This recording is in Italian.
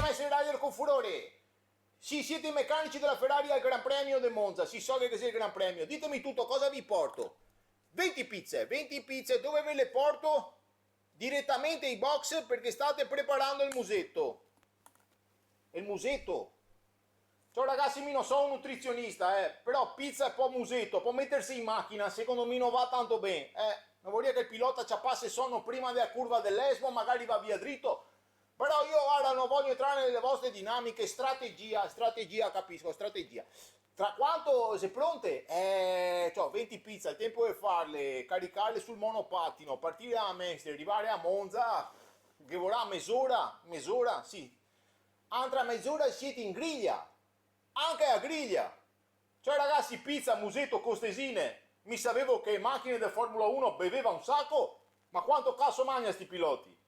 maestro Rider con furore. Sì, siete i meccanici della Ferrari al Gran Premio del Monza, si so che cos'è il Gran Premio. Ditemi tutto, cosa vi porto? 20 pizze, dove ve le porto? Direttamente ai box perché state preparando il musetto. Il musetto. Ciao ragazzi, io non sono un nutrizionista, però pizza e poi musetto, può mettersi in macchina, secondo me non va tanto bene. Non vuol dire che il pilota ci passe sonno prima della curva dell'Esmo, magari va via dritto. Però io ora non voglio entrare nelle vostre dinamiche, strategia, capisco, strategia. Tra quanto sei pronte? Cioè, 20 pizza, il tempo di farle, caricarle sul monopattino, partire da Mestre, arrivare a Monza, che vorrà mezz'ora, sì. Altra mezz'ora siete in griglia, anche a griglia. Cioè ragazzi, pizza, musetto, costesine, mi sapevo che macchine da Formula 1 beveva un sacco, ma quanto cazzo mangia sti piloti?